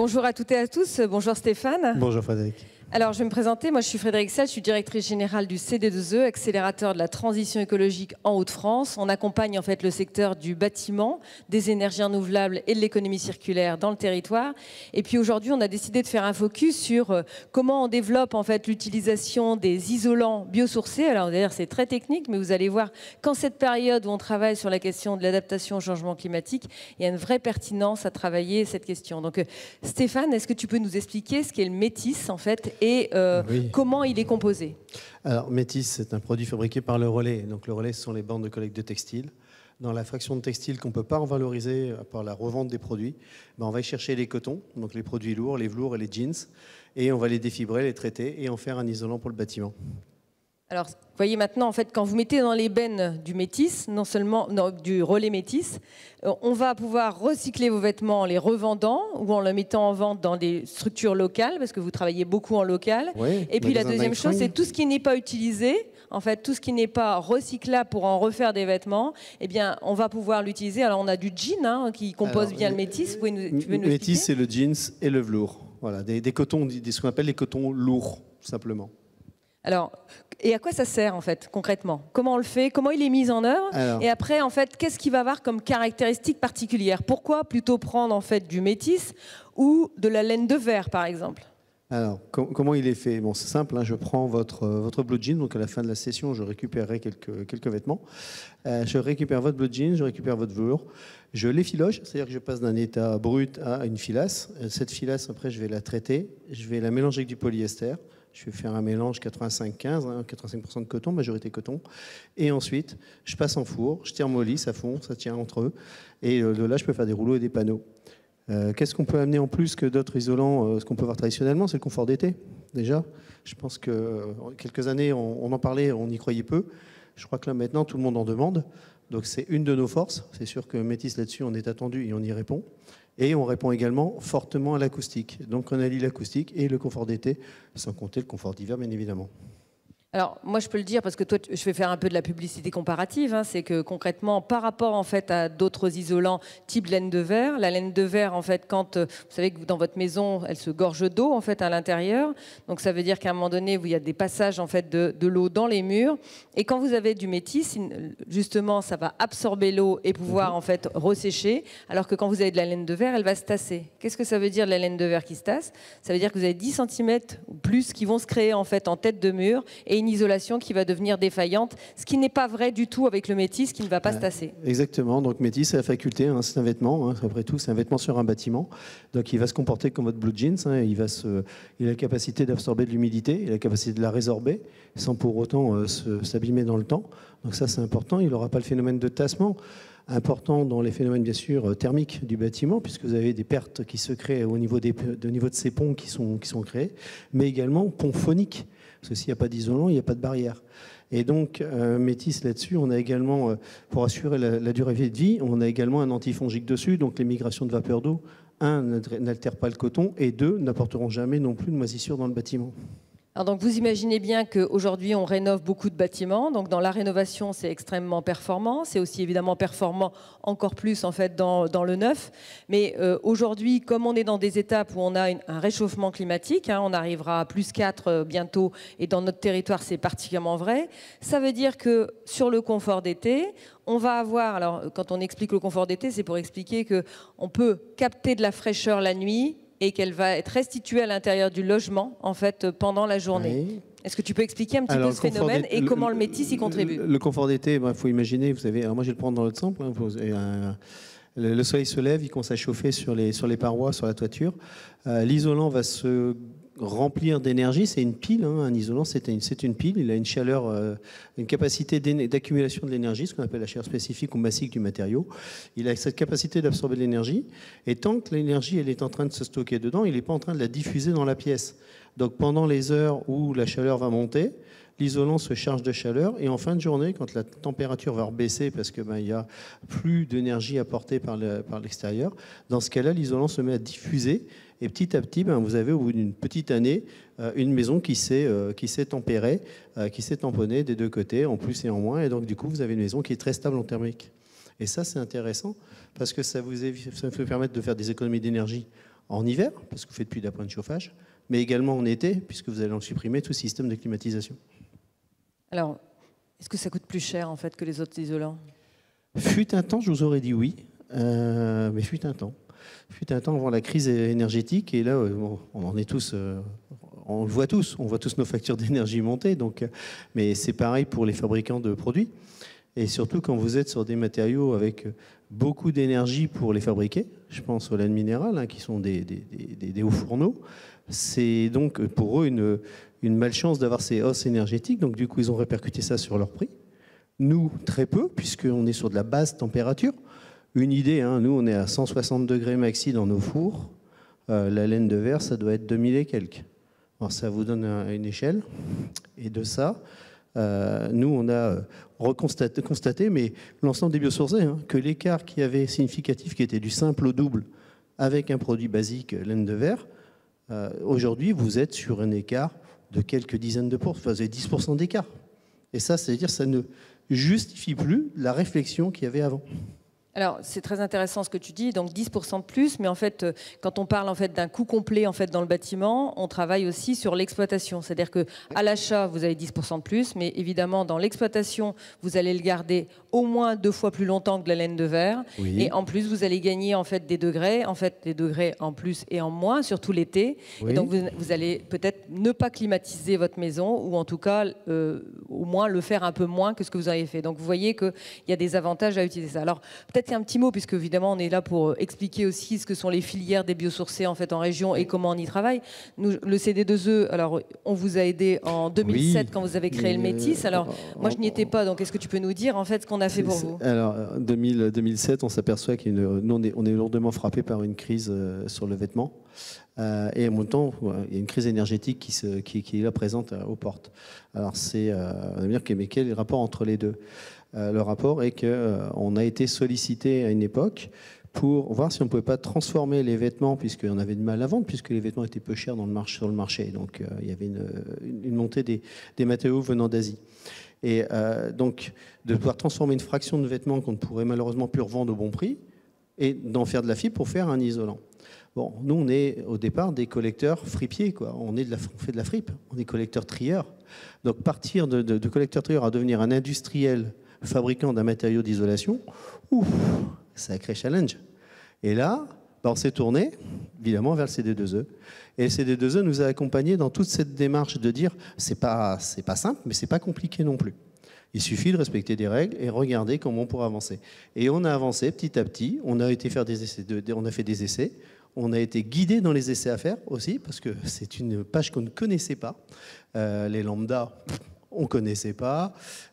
Bonjour à toutes et à tous. Bonjour Stéphane. Bonjour Frédéric. Alors, je vais me présenter. Moi, je suis Frédéric Sell, je suis directrice générale du CD2E, accélérateur de la transition écologique en Hauts-de-France. On accompagne en fait le secteur du bâtiment, des énergies renouvelables et de l'économie circulaire dans le territoire. Et puis aujourd'hui, on a décidé de faire un focus sur comment on développe en fait l'utilisation des isolants biosourcés. Alors d'ailleurs, c'est très technique, mais vous allez voir qu'en cette période où on travaille sur la question de l'adaptation au changement climatique, il y a une vraie pertinence à travailler cette question. Donc, Stéphane, est-ce que tu peux nous expliquer ce qu'est le métis en fait et Oui. comment il est composé? Alors, Métis, c'est un produit fabriqué par le relais. Donc, le relais, ce sont les bornes de collecte de textiles. Dans la fraction de textile qu'on ne peut pas revaloriser par la revente des produits, on va y chercher les cotons, donc les produits lourds, les velours et les jeans, et on va les défibrer, les traiter et en faire un isolant pour le bâtiment. Alors, vous voyez maintenant, en fait, quand vous mettez dans les bennes du métis, non seulement du relais métis, on va pouvoir recycler vos vêtements en les revendant ou en les mettant en vente dans des structures locales, parce que vous travaillez beaucoup en local. Oui, et puis la deuxième chose, c'est tout ce qui n'est pas utilisé, en fait, tout ce qui n'est pas recyclable pour en refaire des vêtements, eh bien, on va pouvoir l'utiliser. Alors, on a du jean qui compose bien le métis. Tu peux nous expliquer ? Métis, c'est le jeans et le velours. Voilà, des cotons, ce qu'on appelle les cotons lourds, simplement. Alors, et à quoi ça sert en fait concrètement? Comment on le fait? Comment il est mis en œuvre? Et après, en fait, qu'est-ce qu'il va avoir comme caractéristiques particulières? Pourquoi plutôt prendre en fait du métis ou de la laine de verre, par exemple? Alors, comment il est fait? Bon, c'est simple, je prends votre blue jean, donc à la fin de la session, je récupérerai quelques vêtements. Je récupère votre blue jean, je récupère votre velours, je l'effiloche, c'est-à-dire que je passe d'un état brut à une filasse. Cette filasse, après, je vais la traiter, je vais la mélanger avec du polyester. Je vais faire un mélange 85-15, 85% de coton, majorité coton. Et ensuite, je passe en four, je thermolyse, ça fond, ça tient entre eux. Et de là, je peux faire des rouleaux et des panneaux. Qu'est-ce qu'on peut amener en plus que d'autres isolants? Ce qu'on peut voir traditionnellement, c'est le confort d'été, déjà. Je pense que quelques années, on en parlait, on y croyait peu. Je crois que là, maintenant, tout le monde en demande. Donc, c'est une de nos forces. C'est sûr que Métis, là-dessus, on est attendu et on y répond. Et on répond également fortement à l'acoustique. Donc on allie l'acoustique et le confort d'été, sans compter le confort d'hiver, bien évidemment. Alors, moi, je peux le dire parce que toi, je vais faire un peu de la publicité comparative. C'est que concrètement, par rapport en fait à d'autres isolants type laine de verre, la laine de verre, en fait, quand vous savez que dans votre maison, elle se gorge d'eau en fait à l'intérieur. Donc, ça veut dire qu'à un moment donné, il y a des passages en fait de l'eau dans les murs. Et quand vous avez du métis, justement, ça va absorber l'eau et pouvoir en fait ressécher. Alors que quand vous avez de la laine de verre, elle va se tasser. Qu'est-ce que ça veut dire de la laine de verre qui se tasse? Ça veut dire que vous avez 10 cm ou plus qui vont se créer en fait en tête de mur et une isolation qui va devenir défaillante, ce qui n'est pas vrai du tout avec le métis qui ne va pas se tasser. Exactement, donc métis, c'est la faculté, c'est un vêtement, après tout, c'est un vêtement sur un bâtiment, donc il va se comporter comme votre blue jeans, il a la capacité d'absorber de l'humidité, il a la capacité de la résorber, sans pour autant s'abîmer dans le temps, donc ça c'est important, il n'aura pas le phénomène de tassement, important dans les phénomènes bien sûr thermiques du bâtiment, puisque vous avez des pertes qui se créent au niveau de ces ponts qui sont créés, mais également ponts phoniques. Parce que s'il n'y a pas d'isolant, il n'y a pas de barrière. Et donc, Métis, là-dessus, on a également, pour assurer la durée de vie, on a également un antifongique dessus. Donc, les migrations de vapeur d'eau, n'altèrent pas le coton, et deux, n'apporteront jamais non plus de moisissure dans le bâtiment. Alors donc vous imaginez bien qu'aujourd'hui on rénove beaucoup de bâtiments, donc dans la rénovation c'est extrêmement performant, c'est aussi évidemment performant encore plus en fait dans le neuf, mais aujourd'hui comme on est dans des étapes où on a un réchauffement climatique, on arrivera à +4 bientôt et dans notre territoire c'est particulièrement vrai, ça veut dire que sur le confort d'été, on va avoir, alors quand on explique le confort d'été c'est pour expliquer qu'on peut capter de la fraîcheur la nuit, et qu'elle va être restituée à l'intérieur du logement en fait pendant la journée. Oui. Est-ce que tu peux expliquer un petit peu ce phénomène et comment le métis y contribue? Le confort d'été, il faut imaginer, vous savez, alors moi je vais le prendre dans l'autre sens, le soleil se lève, il commence à chauffer sur les parois, sur la toiture. L'isolant va se remplir d'énergie, c'est une pile, un isolant c'est une pile, il a une chaleur, une capacité d'accumulation de l'énergie, ce qu'on appelle la chaleur spécifique ou massique du matériau. Il a cette capacité d'absorber de l'énergie, et tant que l'énergie elle est en train de se stocker dedans, il n'est pas en train de la diffuser dans la pièce. Donc pendant les heures où la chaleur va monter, l'isolant se charge de chaleur, et en fin de journée, quand la température va rebaisser parce qu'il n'y a plus d'énergie apportée par l'extérieur, dans ce cas-là, l'isolant se met à diffuser. Et petit à petit, vous avez au bout d'une petite année une maison qui s'est tempérée, qui s'est tamponnée des deux côtés, en plus et en moins. Et donc, du coup, vous avez une maison qui est très stable en thermique. Et ça, c'est intéressant parce que ça vous permettre de faire des économies d'énergie en hiver, parce que vous faites plus d'appoint de chauffage, mais également en été, puisque vous allez en supprimer tout système de climatisation. Alors, est-ce que ça coûte plus cher en fait que les autres isolants? Fut un temps, je vous aurais dit oui, mais fut un temps. Fut un temps avant la crise énergétique, et là, bon, on en est tous, on le voit tous, on voit tous nos factures d'énergie monter, donc, mais c'est pareil pour les fabricants de produits, et surtout quand vous êtes sur des matériaux avec beaucoup d'énergie pour les fabriquer, je pense aux laines minérales, hein, qui sont des hauts fourneaux, c'est donc pour eux une malchance d'avoir ces hausses énergétiques, donc du coup ils ont répercuté ça sur leur prix. Nous, très peu, puisqu'on est sur de la basse température. Une idée, hein, nous on est à 160 degrés maxi dans nos fours, la laine de verre ça doit être 2000 et quelques. Alors ça vous donne une échelle, et de ça, nous on a constaté, mais l'ensemble des biosourcés, hein, que l'écart qui avait significatif, qui était du simple au double, avec un produit basique laine de verre, aujourd'hui vous êtes sur un écart de quelques dizaines de pourcents, vous avez 10% d'écart. Et ça, c'est-à-dire ça ne justifie plus la réflexion qu'il y avait avant. Alors, c'est très intéressant ce que tu dis, donc 10% de plus, mais en fait, quand on parle en fait d'un coût complet en fait dans le bâtiment, on travaille aussi sur l'exploitation. C'est-à-dire que à l'achat, vous avez 10% de plus, mais évidemment, dans l'exploitation, vous allez le garder au moins 2 fois plus longtemps que de la laine de verre. Oui. Et en plus, vous allez gagner en fait des degrés en plus et en moins, surtout l'été. Oui. Et donc, vous allez peut-être ne pas climatiser votre maison, ou en tout cas, au moins le faire un peu moins que ce que vous avez fait. Donc, vous voyez qu'il y a des avantages à utiliser ça. Alors, peut-être un petit mot, puisque évidemment on est là pour expliquer aussi ce que sont les filières des biosourcés en fait en région et comment on y travaille. Nous, le CD2E, alors on vous a aidé en 2007 quand vous avez créé le Métis. Alors moi je n'y étais pas, donc est-ce que tu peux nous dire en fait ce qu'on a fait pour vous? Alors 2007, on s'aperçoit qu'on est lourdement frappé par une crise sur le vêtement. Et en même temps, il y a une crise énergétique qui est là présente aux portes. Alors on va dire mais quel est le rapport entre les deux? Le rapport est qu'on a été sollicité à une époque pour voir si on ne pouvait pas transformer les vêtements, puisqu'on avait de mal à vendre, puisque les vêtements étaient peu chers sur le marché. Donc il y avait une montée des matériaux venant d'Asie. Et donc de pouvoir transformer une fraction de vêtements qu'on ne pourrait malheureusement plus revendre au bon prix, et d'en faire de la fibre pour faire un isolant. Bon, nous, on est au départ des collecteurs fripiers, quoi. On fait de la fripe, on est collecteurs trieurs. Donc partir de collecteur trieur à devenir un industriel fabricant d'un matériau d'isolation, sacré challenge. Et là, on s'est tourné, évidemment, vers le CD2E. Et le CD2E nous a accompagnés dans toute cette démarche de dire, c'est pas simple, mais c'est pas compliqué non plus. Il suffit de respecter des règles et regarder comment on pourra avancer. Et on a avancé petit à petit, on a été faire des essais, on a fait des essais, on a été guidé dans les essais à faire aussi, parce que c'est une page qu'on ne connaissait pas. Les lambda, on ne connaissait pas.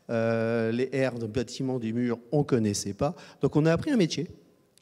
Les R de bâtiment du mur, on ne connaissait pas. Donc on a appris un métier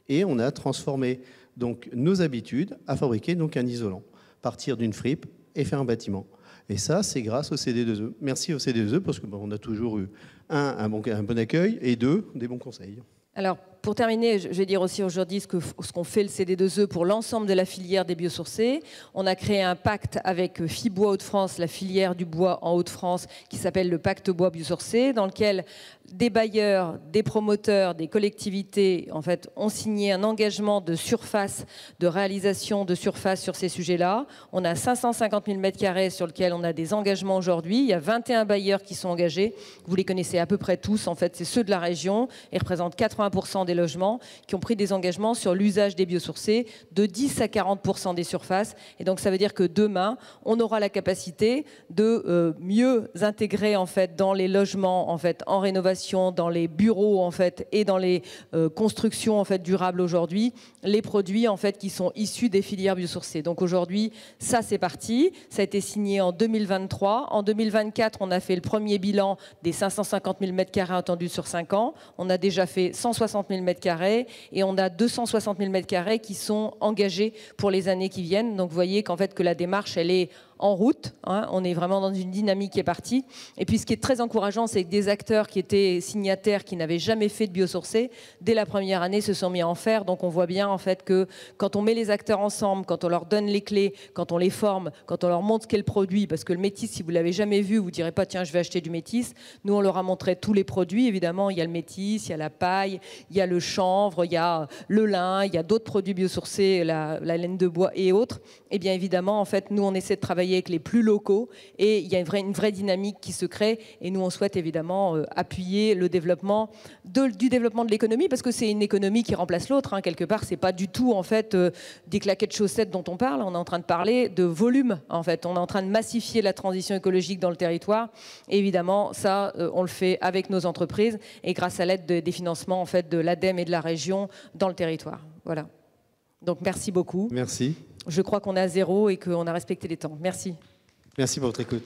et on a transformé donc, nos habitudes à fabriquer donc, un isolant, partir d'une fripe et faire un bâtiment. Et ça, c'est grâce au CD2E. Merci au CD2E parce qu'on a toujours eu un bon accueil et deux, des bons conseils. Alors, pour terminer, je vais dire aussi aujourd'hui ce qu'on fait le CD2E pour l'ensemble de la filière des biosourcés. On a créé un pacte avec Fibois Hauts-de-France, la filière du bois en Hauts-de-France, qui s'appelle le pacte bois biosourcé, dans lequel des bailleurs, des promoteurs, des collectivités, en fait, ont signé un engagement de surface, de réalisation de surface sur ces sujets-là. On a 550 000 m² sur lequel on a des engagements aujourd'hui. Il y a 21 bailleurs qui sont engagés. Vous les connaissez à peu près tous. En fait, c'est ceux de la région. Ils représentent 80% des logements qui ont pris des engagements sur l'usage des biosourcés de 10 à 40% des surfaces. Et donc, ça veut dire que demain, on aura la capacité de mieux intégrer en fait dans les logements en fait en rénovation, dans les bureaux en fait et dans les constructions en fait durables aujourd'hui, les produits en fait qui sont issus des filières biosourcées. Donc aujourd'hui, ça c'est parti. Ça a été signé en 2023. En 2024, on a fait le premier bilan des 550 000 m² entendus sur 5 ans. On a déjà fait 160 000 m² et on a 260 000 m² qui sont engagés pour les années qui viennent. Donc vous voyez qu'en fait que la démarche elle est en route. Hein. On est vraiment dans une dynamique qui est partie. Et puis ce qui est très encourageant, c'est que des acteurs qui étaient signataires, qui n'avaient jamais fait de biosourcé, dès la première année se sont mis à en faire. Donc on voit bien en fait que quand on met les acteurs ensemble, quand on leur donne les clés, quand on les forme, quand on leur montre ce qu'est le produit, parce que le métis, si vous l'avez jamais vu, vous ne direz pas tiens je vais acheter du métis. Nous on leur a montré tous les produits. Évidemment il y a le métis, il y a la paille, il y a le chanvre, il y a le lin, il y a d'autres produits biosourcés, la laine de bois et autres. Et bien évidemment en fait nous on essaie de travailler avec les plus locaux et il y a une vraie dynamique qui se crée et nous on souhaite évidemment appuyer le développement du développement de l'économie parce que c'est une économie qui remplace l'autre. Hein. Quelque part c'est pas du tout en fait des claquettes de chaussettes dont on parle. On est en train de parler de volume en fait. On est en train de massifier la transition écologique dans le territoire. Et évidemment ça on le fait avec nos entreprises et grâce à l'aide des financements en fait de l'ADEME et de la région dans le territoire. Voilà. Donc merci beaucoup. Merci. Je crois qu'on est à 0 et qu'on a respecté les temps. Merci. Merci pour votre écoute.